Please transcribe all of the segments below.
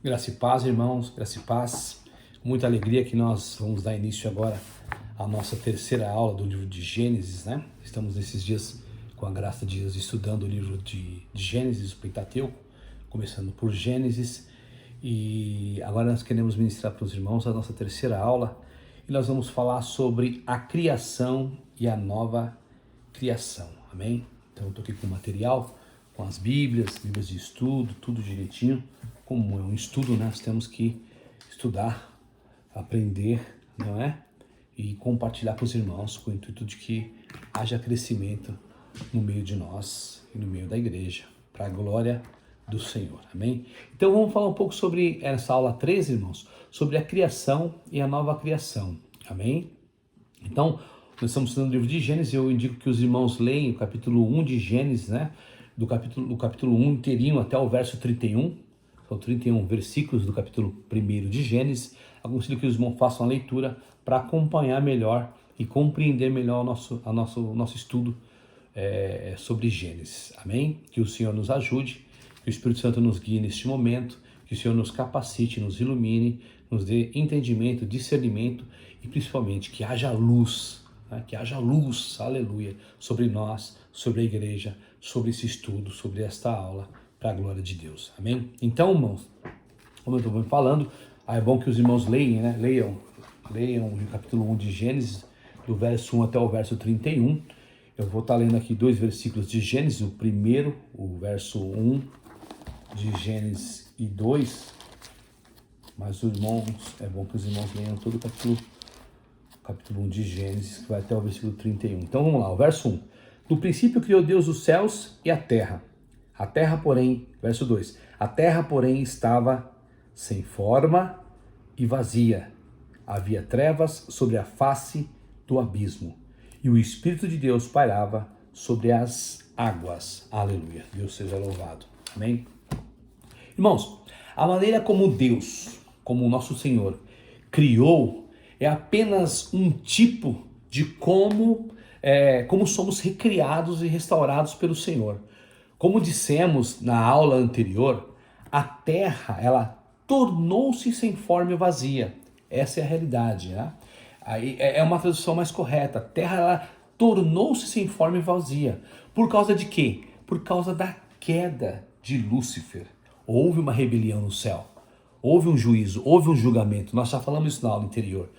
Graça e paz, irmãos, graça e paz. Muita alegria que nós vamos dar início agora à nossa terceira aula do livro de Gênesis, né? Estamos nesses dias, com a graça de Deus, estudando o livro de Gênesis, o Pentateuco, começando por Gênesis. E agora nós queremos ministrar para os irmãos a nossa terceira aula e nós vamos falar sobre a criação e a nova criação, amém? Então eu estou aqui com o material, com as Bíblias de estudo, tudo direitinho. Como é um estudo, né? Nós temos que estudar, aprender, não é? E compartilhar com os irmãos com o intuito de que haja crescimento no meio de nós e no meio da igreja, para a glória do Senhor, amém? Então vamos falar um pouco sobre essa aula 13, irmãos, sobre a criação e a nova criação, amém? Então, nós estamos estudando o livro de Gênesis. Eu indico que os irmãos leiam o capítulo 1 de Gênesis, né? Do capítulo 1 inteirinho até o verso 31. São 31 versículos do capítulo 1 de Gênesis. Aconselho que os irmãos façam a leitura para acompanhar melhor e compreender melhor o nosso estudo sobre Gênesis. Amém? Que o Senhor nos ajude, que o Espírito Santo nos guie neste momento, que o Senhor nos capacite, nos ilumine, nos dê entendimento, discernimento e principalmente que haja luz, né? Que haja luz, aleluia, sobre nós, sobre a igreja, sobre esse estudo, sobre esta aula, para a glória de Deus, amém? Então, irmãos, como eu estou falando, é bom que os irmãos leiam, né? Leiam o capítulo 1 de Gênesis, do verso 1 até o verso 31. Eu vou estar lendo aqui dois versículos de Gênesis, o primeiro, o verso 1 de Gênesis e 2, mas os irmãos, é bom que os irmãos leiam todo o capítulo 1 de Gênesis, que vai até o versículo 31. Então vamos lá, o verso 1. No princípio criou Deus os céus e a terra. A terra, porém, verso 2, a terra, porém, estava sem forma e vazia. Havia trevas sobre a face do abismo, e o Espírito de Deus pairava sobre as águas. Aleluia. Deus seja louvado. Amém? Irmãos, a maneira como Deus, como o nosso Senhor, criou é apenas um tipo de como somos recriados e restaurados pelo Senhor. Como dissemos na aula anterior, a terra, ela tornou-se sem forma e vazia. Essa é a realidade, né? Aí é uma tradução mais correta. A terra, ela tornou-se sem forma e vazia. Por causa de quê? Por causa da queda de Lúcifer. Houve uma rebelião no céu. Houve um juízo, houve um julgamento. Nós já falamos isso na aula anterior.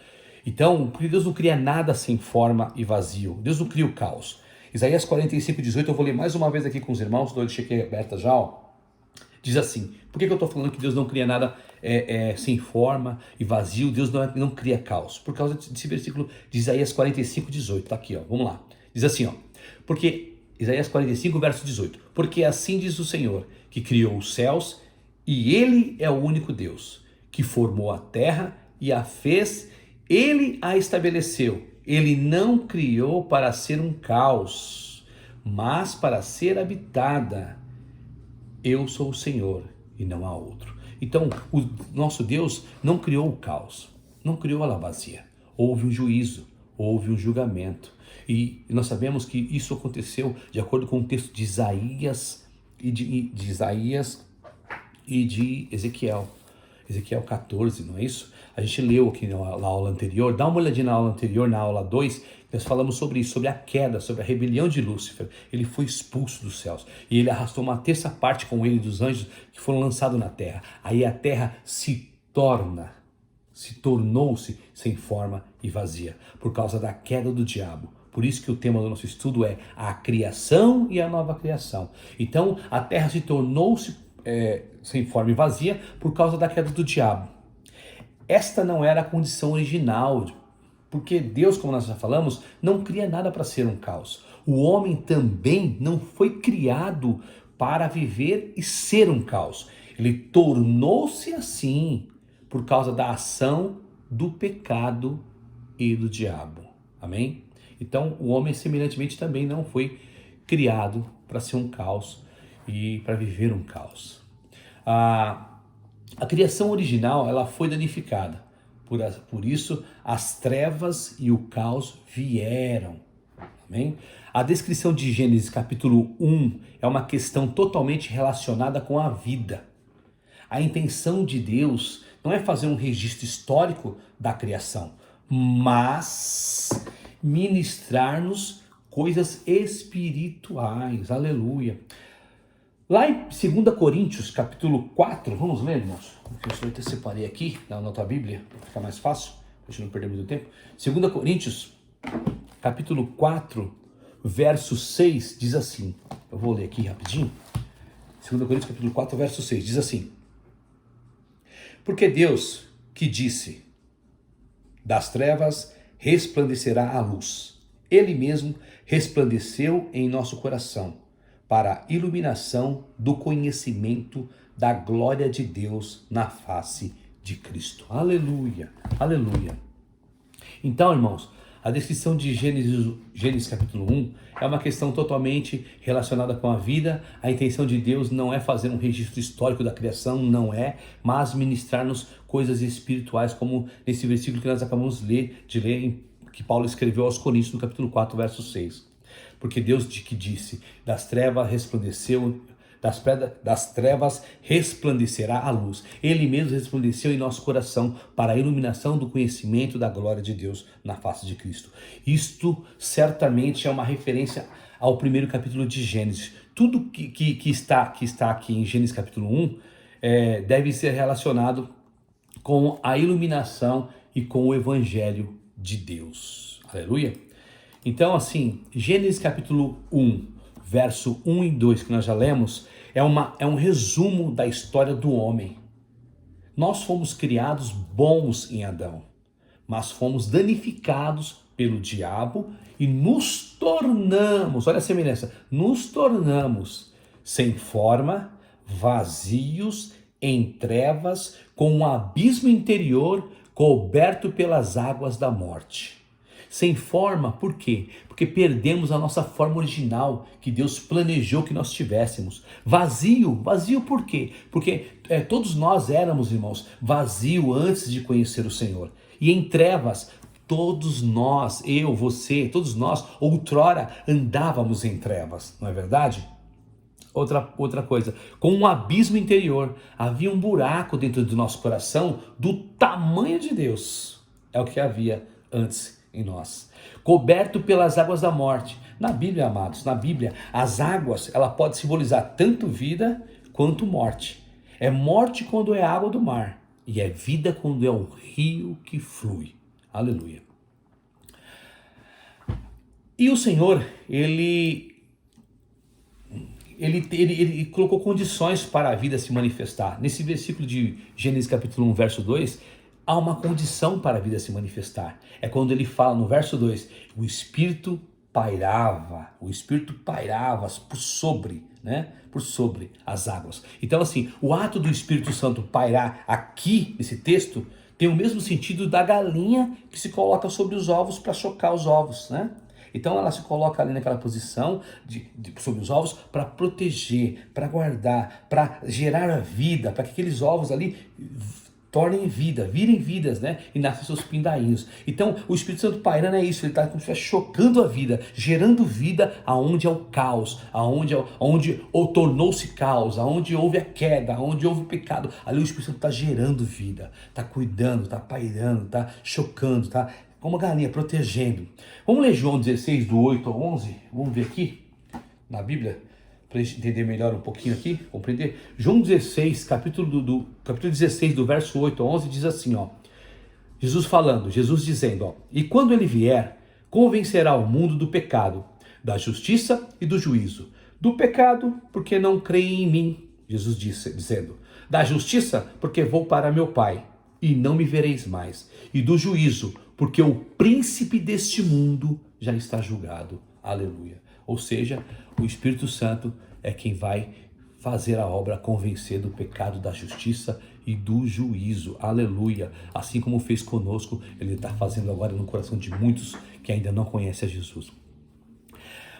Então, porque Deus não cria nada sem forma e vazio. Deus não cria o caos. Isaías 45:18, eu vou ler mais uma vez aqui com os irmãos, estou de chequeira aberta já, ó. Diz assim, por que eu estou falando que Deus não cria nada sem forma e vazio? Deus não cria caos. Por causa desse versículo de Isaías 45:18, tá aqui, ó, vamos lá. Diz assim, ó, porque, Isaías 45, verso 18, porque assim diz o Senhor, que criou os céus, e Ele é o único Deus, que formou a terra e a fez, Ele a estabeleceu. Ele não criou para ser um caos, mas para ser habitada. Eu sou o Senhor e não há outro. Então, o nosso Deus não criou o caos, não criou a vazia. Houve um juízo, houve um julgamento. E nós sabemos que isso aconteceu de acordo com o texto de Isaías e de Ezequiel. Ezequiel 14, não é isso? A gente leu aqui na aula anterior, dá uma olhadinha na aula anterior, na aula 2, nós falamos sobre isso, sobre a queda, sobre a rebelião de Lúcifer. Ele foi expulso dos céus e ele arrastou uma terça parte com ele dos anjos que foram lançados na terra. Aí a terra tornou-se sem forma e vazia, por causa da queda do diabo. Por isso que o tema do nosso estudo é a criação e a nova criação. Então a terra se tornou-se sem forma e vazia por causa da queda do diabo. Esta não era a condição original, porque Deus, como nós já falamos, não cria nada para ser um caos. O homem também não foi criado para viver e ser um caos. Ele tornou-se assim por causa da ação do pecado e do diabo. Amém? Então, o homem semelhantemente também não foi criado para ser um caos e para viver um caos. A criação original, ela foi danificada. Por isso, as trevas e o caos vieram. Amém? A descrição de Gênesis capítulo 1 é uma questão totalmente relacionada com a vida. A intenção de Deus não é fazer um registro histórico da criação, mas ministrar-nos coisas espirituais. Aleluia. Lá em 2 Coríntios, capítulo 4, vamos ler, irmãos? Eu até separei aqui na tua Bíblia, para ficar mais fácil, deixa eu não perder muito tempo. 2 Coríntios, capítulo 4, verso 6, diz assim, eu vou ler aqui rapidinho. 2 Coríntios, capítulo 4, verso 6, diz assim: porque Deus que disse, das trevas resplandecerá a luz, Ele mesmo resplandeceu em nosso coração, para a iluminação do conhecimento da glória de Deus na face de Cristo. Aleluia, aleluia. Então, irmãos, a descrição de Gênesis capítulo 1 é uma questão totalmente relacionada com a vida. A intenção de Deus não é fazer um registro histórico da criação, não é, mas ministrar-nos coisas espirituais, como nesse versículo que nós acabamos de ler, que Paulo escreveu aos Coríntios, no capítulo 4, verso 6. Porque Deus que disse, das trevas resplandeceu, das trevas resplandecerá a luz. Ele mesmo resplandeceu em nosso coração para a iluminação do conhecimento da glória de Deus na face de Cristo. Isto certamente é uma referência ao primeiro capítulo de Gênesis. Tudo que está aqui em Gênesis capítulo 1 deve ser relacionado com a iluminação e com o evangelho de Deus. Aleluia. Então, assim, Gênesis capítulo 1, verso 1 e 2, que nós já lemos, é um resumo da história do homem. Nós fomos criados bons em Adão, mas fomos danificados pelo diabo e nos tornamos, olha a semelhança, nos tornamos sem forma, vazios, em trevas, com um abismo interior coberto pelas águas da morte. Sem forma, por quê? Porque perdemos a nossa forma original que Deus planejou que nós tivéssemos. Vazio por quê? Porque todos nós éramos, irmãos, vazio antes de conhecer o Senhor. E em trevas, todos nós, eu, você, todos nós, outrora andávamos em trevas, não é verdade? Outra coisa, com um abismo interior, havia um buraco dentro do nosso coração do tamanho de Deus. É o que havia antes em nós, coberto pelas águas da morte. Na Bíblia, amados, na Bíblia, as águas, ela pode simbolizar tanto vida quanto morte. É morte quando é água do mar, e é vida quando é o rio que flui. Aleluia. E o Senhor, ele colocou condições para a vida se manifestar. Nesse versículo de Gênesis capítulo 1, verso 2, há uma condição para a vida se manifestar. É quando ele fala no verso 2, o Espírito pairava por sobre as águas. Então assim, o ato do Espírito Santo pairar aqui, nesse texto, tem o mesmo sentido da galinha que se coloca sobre os ovos para chocar os ovos, né? Então ela se coloca ali naquela posição sobre os ovos para proteger, para guardar, para gerar a vida, para que aqueles ovos ali tornem vida, virem vidas, né? E nascem seus pindainhos. Então, o Espírito Santo pairando é isso, ele está como se estivesse chocando a vida, gerando vida aonde é o caos, aonde tornou-se caos, aonde houve a queda, aonde houve o pecado. Ali o Espírito Santo está gerando vida, está cuidando, está pairando, está chocando, está como uma galinha, protegendo. Vamos ler João 16, do 8 ao 11? Vamos ver aqui na Bíblia, para a gente entender melhor um pouquinho aqui, compreender. João 16, capítulo 16, do verso 8 a 11, diz assim, ó. Jesus dizendo, ó. E quando ele vier, convencerá o mundo do pecado, da justiça e do juízo. Do pecado, porque não creem em mim, Jesus disse, dizendo. Da justiça, porque vou para meu Pai, e não me vereis mais. E do juízo, porque o príncipe deste mundo já está julgado. Aleluia. Ou seja, o Espírito Santo é quem vai fazer a obra, convencer do pecado, da justiça e do juízo. Aleluia. Assim como fez conosco, ele está fazendo agora no coração de muitos que ainda não conhecem a Jesus.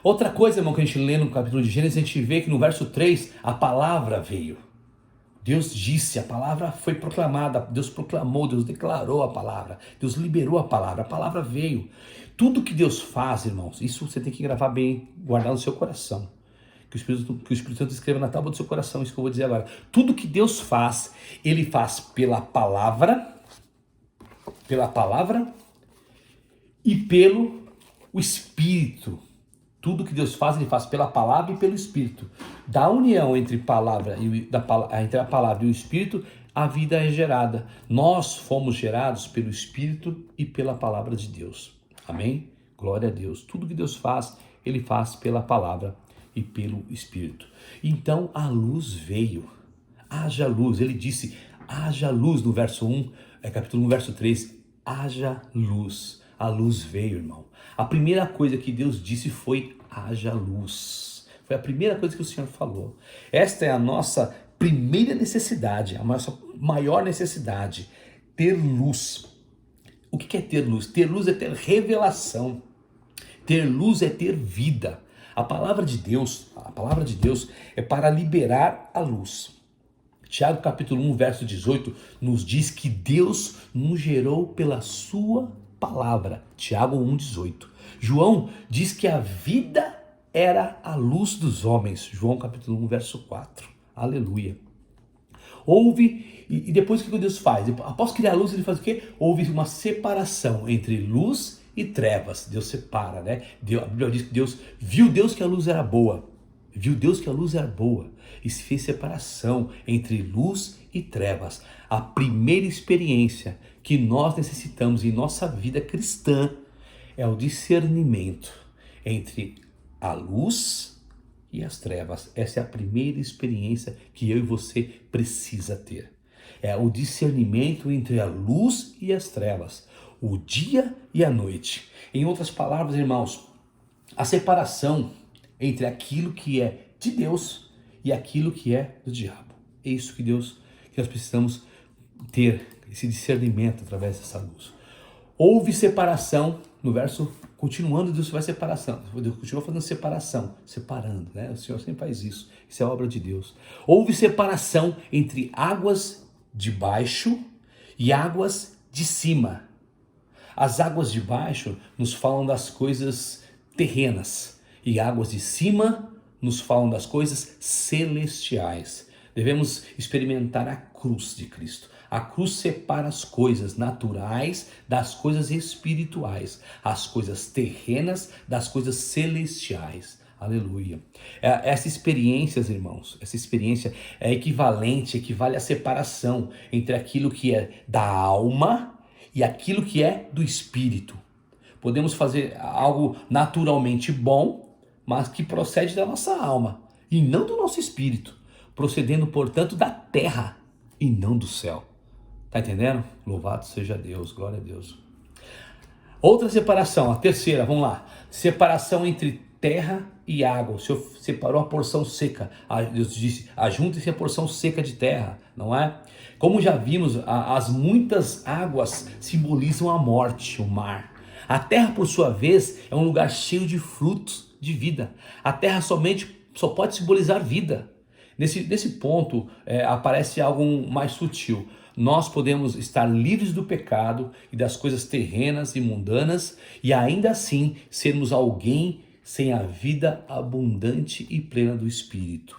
Outra coisa, irmão, que a gente lê no capítulo de Gênesis, a gente vê que no verso 3, a palavra veio. Deus disse, a palavra foi proclamada, Deus proclamou, Deus declarou a palavra, Deus liberou a palavra veio. Tudo que Deus faz, irmãos, isso você tem que gravar bem, guardar no seu coração. Que o Espírito Santo escreva na tábua do seu coração, isso que eu vou dizer agora. Tudo que Deus faz, Ele faz pela palavra e pelo o Espírito. Tudo que Deus faz, Ele faz pela palavra e pelo Espírito. Da união entre a palavra e o Espírito, a vida é gerada. Nós fomos gerados pelo Espírito e pela palavra de Deus. Amém? Glória a Deus. Tudo que Deus faz, Ele faz pela palavra e pelo Espírito. Então a luz veio. Haja luz. Ele disse, haja luz no verso 1, capítulo 1, verso 3. Haja luz. A luz veio, irmão. A primeira coisa que Deus disse foi, haja luz. Foi a primeira coisa que o Senhor falou. Esta é a nossa primeira necessidade, a nossa maior necessidade, ter luz. O que é ter luz? Ter luz é ter revelação. Ter luz é ter vida. A palavra de Deus é para liberar a luz. Tiago capítulo 1, verso 18, nos diz que Deus nos gerou pela sua palavra. Tiago 1, 18. João diz que a vida era a luz dos homens. João capítulo 1, verso 4. Aleluia. E depois o que Deus faz? Após criar a luz, ele faz o quê? Houve uma separação entre luz e trevas. Deus separa, né? A Bíblia diz que viu Deus que a luz era boa. Viu Deus que a luz era boa. E se fez separação entre luz e trevas. A primeira experiência que nós necessitamos em nossa vida cristã é o discernimento entre a luz e as trevas. Essa é a primeira experiência que eu e você precisa ter. É o discernimento entre a luz e as trevas, o dia e a noite. Em outras palavras, irmãos, a separação entre aquilo que é de Deus e aquilo que é do diabo. É isso que nós precisamos ter, esse discernimento através dessa luz. Houve separação, no verso continuando, Deus faz separação. Deus continua fazendo separação, separando, né? O Senhor sempre faz isso. Isso é obra de Deus. Houve separação entre águas de baixo e águas de cima. As águas de baixo nos falam das coisas terrenas e águas de cima nos falam das coisas celestiais. Devemos experimentar a cruz de Cristo. A cruz separa as coisas naturais das coisas espirituais, as coisas terrenas das coisas celestiais. Aleluia. Essa experiência, irmãos, essa experiência equivale à separação entre aquilo que é da alma e aquilo que é do espírito. Podemos fazer algo naturalmente bom, mas que procede da nossa alma e não do nosso espírito, procedendo, portanto, da terra e não do céu. Tá entendendo? Louvado seja Deus, glória a Deus. Outra separação, a terceira, vamos lá. Separação entre terra e água. O Senhor separou a porção seca. Deus disse, ajunte-se a porção seca de terra, não é? Como já vimos, as muitas águas simbolizam a morte, o mar. A terra, por sua vez, é um lugar cheio de frutos de vida. A terra só pode simbolizar vida. Nesse ponto, aparece algo mais sutil. Nós podemos estar livres do pecado e das coisas terrenas e mundanas e ainda assim sermos alguém sem a vida abundante e plena do Espírito.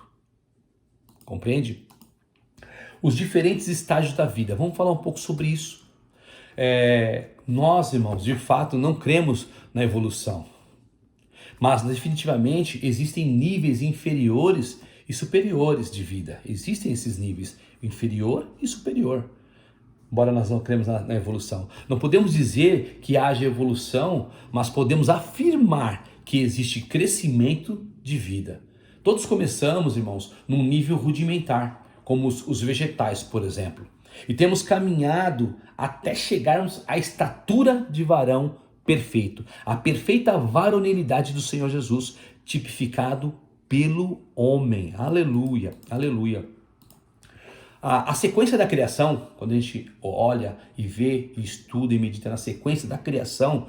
Compreende? Os diferentes estágios da vida. Vamos falar um pouco sobre isso. Nós, irmãos, de fato não cremos na evolução. Mas definitivamente existem níveis inferiores e superiores de vida. Existem esses níveis, inferior e superior. Embora nós não cremos na evolução. Não podemos dizer que haja evolução, mas podemos afirmar que existe crescimento de vida. Todos começamos, irmãos, num nível rudimentar, como os vegetais, por exemplo. E temos caminhado até chegarmos à estatura de varão perfeito. A perfeita varonilidade do Senhor Jesus, tipificado pelo homem. Aleluia, aleluia. A sequência da criação, quando a gente olha e vê, e estuda e medita na sequência da criação,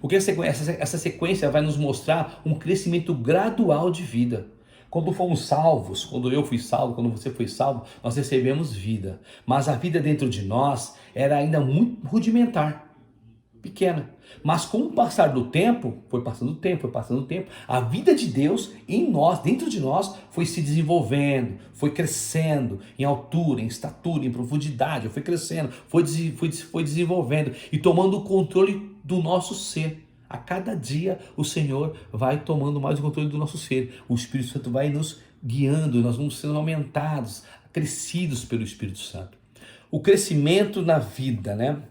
o que essa sequência vai nos mostrar um crescimento gradual de vida. Quando fomos salvos, quando eu fui salvo, quando você foi salvo, nós recebemos vida. Mas a vida dentro de nós era ainda muito rudimentar. pequena. Mas com o passar do tempo, foi passando o tempo, a vida de Deus em nós, dentro de nós, foi se desenvolvendo, foi crescendo em altura, em estatura, em profundidade, foi crescendo, foi desenvolvendo e tomando o controle do nosso ser. A cada dia o Senhor vai tomando mais o controle do nosso ser. O Espírito Santo vai nos guiando, nós vamos sendo aumentados, crescidos pelo Espírito Santo. O crescimento na vida, né?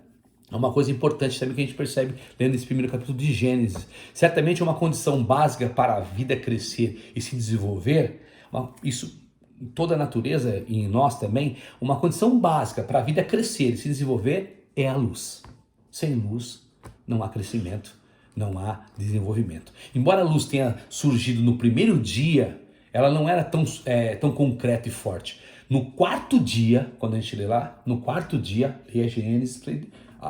É uma coisa importante também que a gente percebe lendo esse primeiro capítulo de Gênesis. Certamente é uma condição básica para a vida crescer e se desenvolver. Isso em toda a natureza e em nós também. Uma condição básica para a vida crescer e se desenvolver é a luz. Sem luz não há crescimento, não há desenvolvimento. Embora a luz tenha surgido no primeiro dia, ela não era tão concreta e forte. No quarto dia, quando a gente lê lá, no quarto dia, leia Gênesis,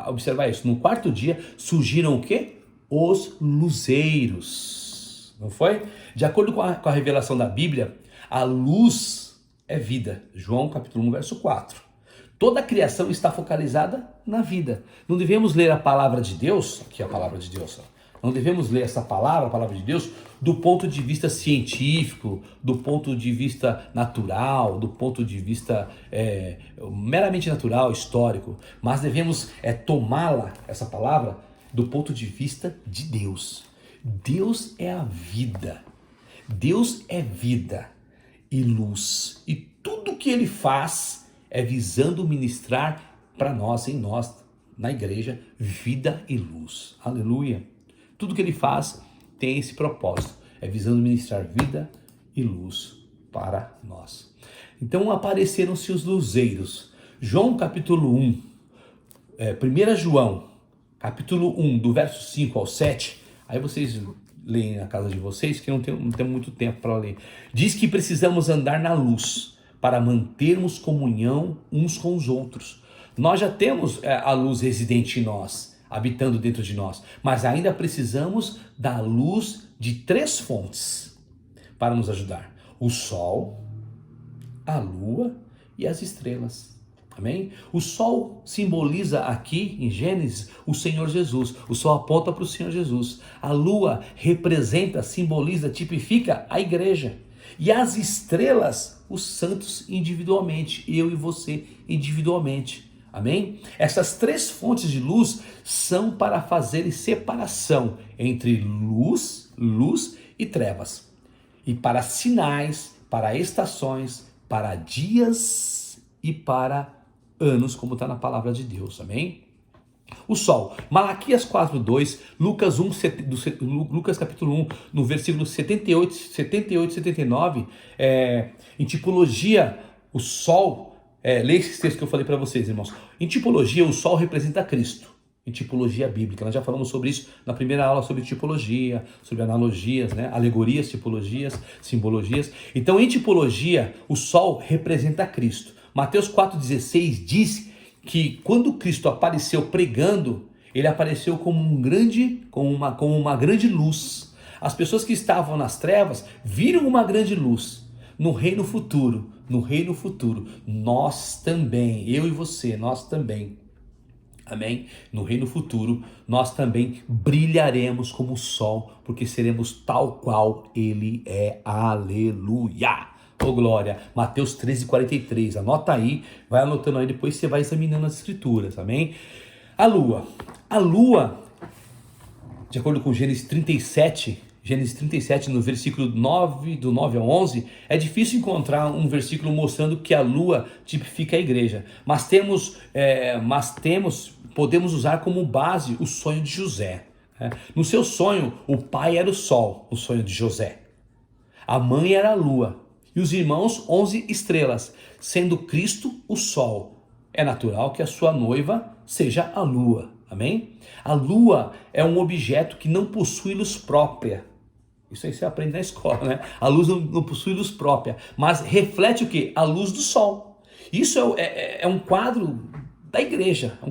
observar isso, no quarto dia surgiram o quê? Os luzeiros, não foi? De acordo com a revelação da Bíblia, a luz é vida. João capítulo 1, verso 4. Toda a criação está focalizada na vida. Não devemos ler a palavra de Deus, aqui é a palavra de Deus, não devemos ler essa palavra, a palavra de Deus, do ponto de vista científico, do ponto de vista natural, do ponto de vista meramente natural, histórico, mas devemos tomá-la, essa palavra, do ponto de vista de Deus. Deus é a vida, Deus é vida e luz, e tudo que Ele faz é visando ministrar para nós, em nós, na igreja, vida e luz. Aleluia! Tudo que Ele faz tem esse propósito, é visando ministrar vida e luz para nós. Então apareceram-se os luzeiros. João capítulo 1, 1 João capítulo 1, do verso 5 ao 7, aí vocês leem na casa de vocês, que não tem muito tempo para ler. Diz que precisamos andar na luz para mantermos comunhão uns com os outros. Nós já temos a luz residente em nós, habitando dentro de nós, mas ainda precisamos da luz de 3 fontes para nos ajudar: o sol, a lua e as estrelas. Amém? O sol simboliza aqui em Gênesis o Senhor Jesus. O sol aponta para o Senhor Jesus. A lua representa, simboliza, tipifica a igreja. E as estrelas, os santos individualmente, eu e você individualmente. Amém? Essas 3 fontes de luz são para fazerem separação entre luz e trevas. E para sinais, para estações, para dias e para anos, como está na palavra de Deus. Amém? O sol, Malaquias 4:2, Lucas capítulo 1, no versículo 78 e 79, em tipologia, o sol, leia esse texto que eu falei para vocês, irmãos. Em tipologia, o sol representa Cristo, em tipologia bíblica. Nós já falamos sobre isso na primeira aula, sobre tipologia, sobre analogias, né? Alegorias, tipologias, simbologias. Então, em tipologia, o sol representa Cristo. Mateus 4,16 diz que quando Cristo apareceu pregando, ele apareceu como uma grande luz. As pessoas que estavam nas trevas viram uma grande luz. No reino futuro, nós também, eu e você, nós também, amém? No reino futuro, nós também brilharemos como o sol, porque seremos tal qual ele é. Aleluia! Oh glória! Mateus 13:43, anota aí, vai anotando aí, depois você vai examinando as escrituras, amém? A lua, de acordo com Gênesis 37, no versículo 9, do 9 ao 11, é difícil encontrar um versículo mostrando que a lua tipifica a igreja, mas podemos usar como base o sonho de José. No seu sonho, o pai era o sol, o sonho de José. A mãe era a lua e os irmãos 11 estrelas, sendo Cristo o sol. É natural que a sua noiva seja a lua, amém? A lua é um objeto que não possui luz própria. Isso aí você aprende na escola, né? A luz não possui luz própria, mas reflete o quê? A luz do sol. Isso é um quadro da igreja, a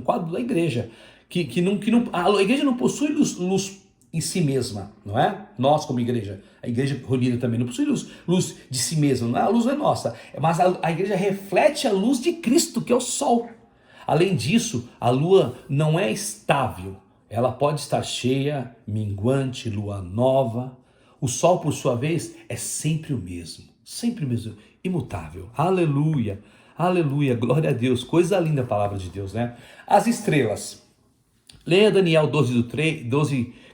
igreja não possui luz em si mesma, não é? Nós como igreja, a igreja reunida também não possui luz de si mesma, não é? A luz não é nossa, mas a igreja reflete a luz de Cristo, que é o sol. Além disso, a lua não é estável, Ela pode estar cheia, minguante, lua nova. O sol, por sua vez, é sempre o mesmo, imutável. Aleluia, aleluia, glória a Deus. Coisa linda a palavra de Deus, né? As estrelas. Leia Daniel 12,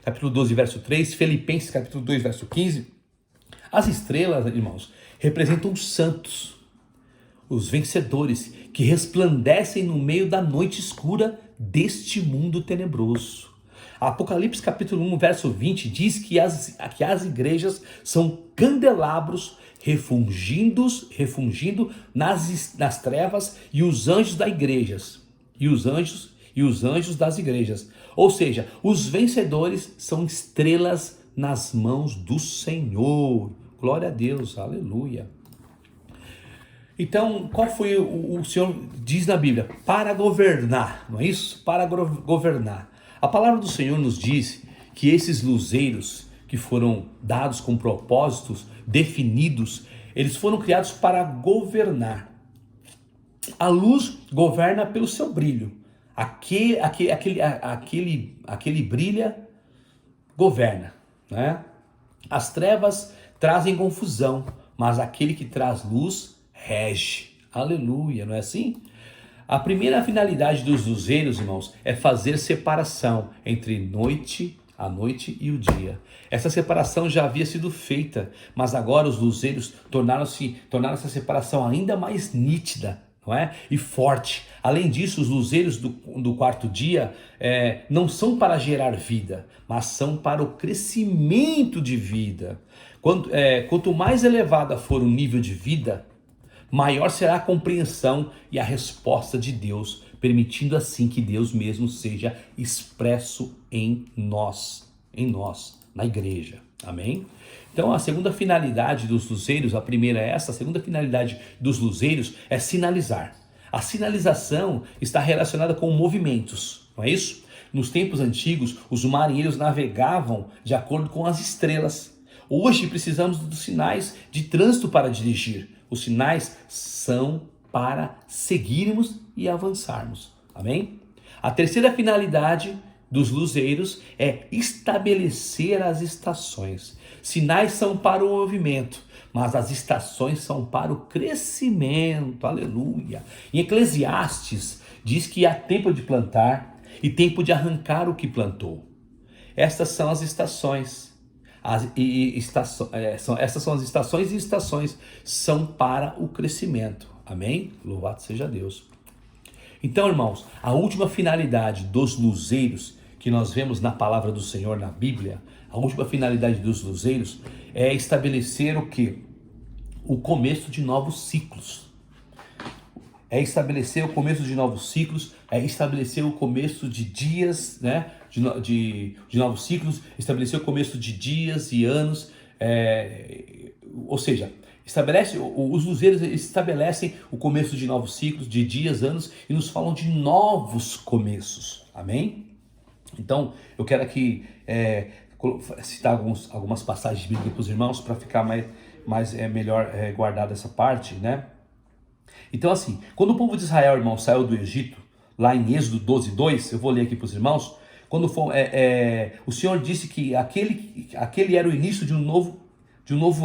capítulo 12, verso 3, Filipenses capítulo 2, verso 15. As estrelas, irmãos, representam os santos, os vencedores, que resplandecem no meio da noite escura deste mundo tenebroso. Apocalipse capítulo 1, verso 20 diz que as igrejas são candelabros refungindo nas trevas, e os anjos das igrejas, e os anjos das igrejas. Ou seja, os vencedores são estrelas nas mãos do Senhor. Glória a Deus, aleluia. Então, qual foi o Senhor diz na Bíblia? Para governar, não é isso? Para governar. A palavra do Senhor nos diz que esses luzeiros que foram dados com propósitos definidos, eles foram criados para governar. A luz governa pelo seu brilho. Aquele brilha, governa, né? As trevas trazem confusão, mas aquele que traz luz rege. Aleluia, não é assim? A primeira finalidade dos luzeiros, irmãos, é fazer separação entre a noite e o dia. Essa separação já havia sido feita, mas agora os luzeiros tornaram essa separação ainda mais nítida, não é? E forte. Além disso, os luzeiros do quarto dia não são para gerar vida, mas são para o crescimento de vida. Quanto mais elevada for o nível de vida, maior será a compreensão e a resposta de Deus, permitindo assim que Deus mesmo seja expresso em nós, na igreja. Amém? Então a segunda finalidade dos luzeiros, a primeira é essa, a segunda finalidade dos luzeiros é sinalizar. A sinalização está relacionada com movimentos, não é isso? Nos tempos antigos, os marinheiros navegavam de acordo com as estrelas. Hoje precisamos dos sinais de trânsito para dirigir. Os sinais são para seguirmos e avançarmos. Amém? A terceira finalidade dos luzeiros é estabelecer as estações. Sinais são para o movimento, mas as estações são para o crescimento. Aleluia. Em Eclesiastes diz que há tempo de plantar e tempo de arrancar o que plantou. Estas são as estações. Essas são as estações, e estações são para o crescimento. Amém? Louvado seja Deus. Então, irmãos, a última finalidade dos luzeiros que nós vemos na palavra do Senhor na Bíblia, a última finalidade dos luzeiros é estabelecer o quê? O começo de novos ciclos. É estabelecer o começo de novos ciclos, é estabelecer o começo de dias, né? De novos ciclos, estabelecer o começo de dias e anos, ou seja, os luzeiros estabelecem o começo de novos ciclos, de dias, anos, e nos falam de novos começos. Amém? Então, eu quero aqui citar algumas passagens bíblicas para os irmãos, para ficar melhor guardada essa parte, né? Então, assim, quando o povo de Israel, irmão, saiu do Egito, lá em Êxodo 12:2, eu vou ler aqui para os irmãos, o Senhor disse que aquele era o início de um novo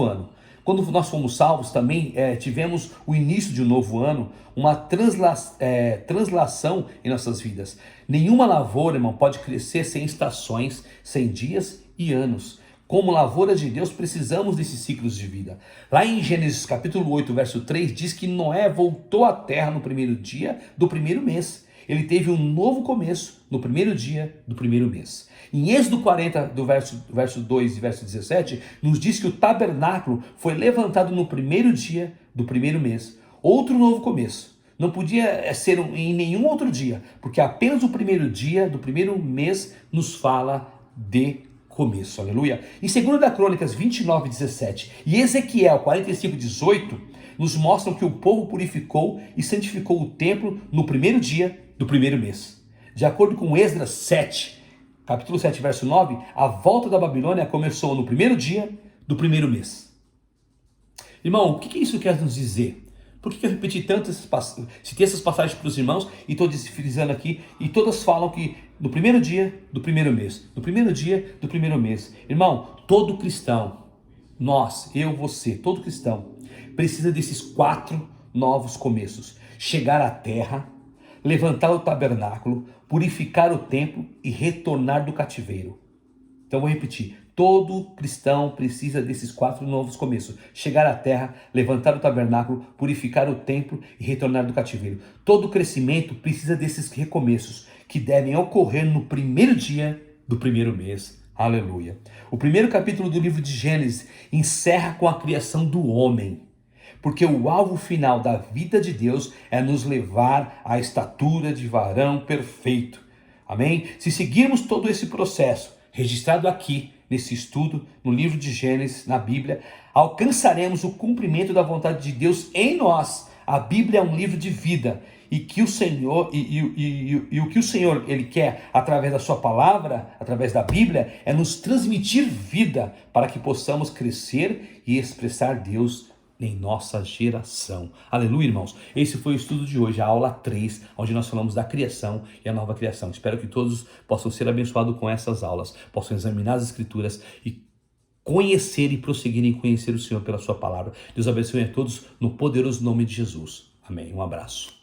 ano. Quando nós fomos salvos também tivemos o início de um novo ano, uma translação em nossas vidas. Nenhuma lavoura, irmão, pode crescer sem estações, sem dias e anos. Como lavoura de Deus, precisamos desses ciclos de vida. Lá em Gênesis capítulo 8, verso 3, diz que Noé voltou à terra no primeiro dia do primeiro mês. Ele teve um novo começo no primeiro dia do primeiro mês. Em Êxodo 40, do verso 2 e verso 17, nos diz que o tabernáculo foi levantado no primeiro dia do primeiro mês. Outro novo começo. Não podia ser em nenhum outro dia, porque apenas o primeiro dia do primeiro mês nos fala de começo. Aleluia. Em 2 Crônicas 29:17 e Ezequiel 45:18, nos mostram que o povo purificou e santificou o templo no primeiro dia do primeiro mês. De acordo com Esdras 7, capítulo 7, verso 9, a volta da Babilônia começou no primeiro dia do primeiro mês. Irmão, o que isso quer nos dizer? Por que eu repeti tanto citei essas passagens para os irmãos e estou frisando aqui, e todas falam que no primeiro dia do primeiro mês, no primeiro dia do primeiro mês. Irmão, todo cristão, nós, eu, você, todo cristão, precisa desses 4 novos começos. Chegar à terra, levantar o tabernáculo, purificar o templo e retornar do cativeiro. Então vou repetir, todo cristão precisa desses 4 novos começos. Chegar à terra, levantar o tabernáculo, purificar o templo e retornar do cativeiro. Todo crescimento precisa desses recomeços, que devem ocorrer no primeiro dia do primeiro mês. Aleluia. O primeiro capítulo do livro de Gênesis encerra com a criação do homem, porque o alvo final da vida de Deus é nos levar à estatura de varão perfeito. Amém? Se seguirmos todo esse processo, registrado aqui nesse estudo, no livro de Gênesis, na Bíblia, alcançaremos o cumprimento da vontade de Deus em nós. A Bíblia é um livro de vida, e que o Senhor e o que o Senhor ele quer através da sua palavra, através da Bíblia, é nos transmitir vida para que possamos crescer e expressar Deus em nossa geração. Aleluia, irmãos. Esse foi o estudo de hoje, a aula 3, onde nós falamos da criação e a nova criação. Espero que todos possam ser abençoados com essas aulas, possam examinar as escrituras e conhecer e prosseguir em conhecer o Senhor pela sua palavra. Deus abençoe a todos no poderoso nome de Jesus. Amém. Um abraço.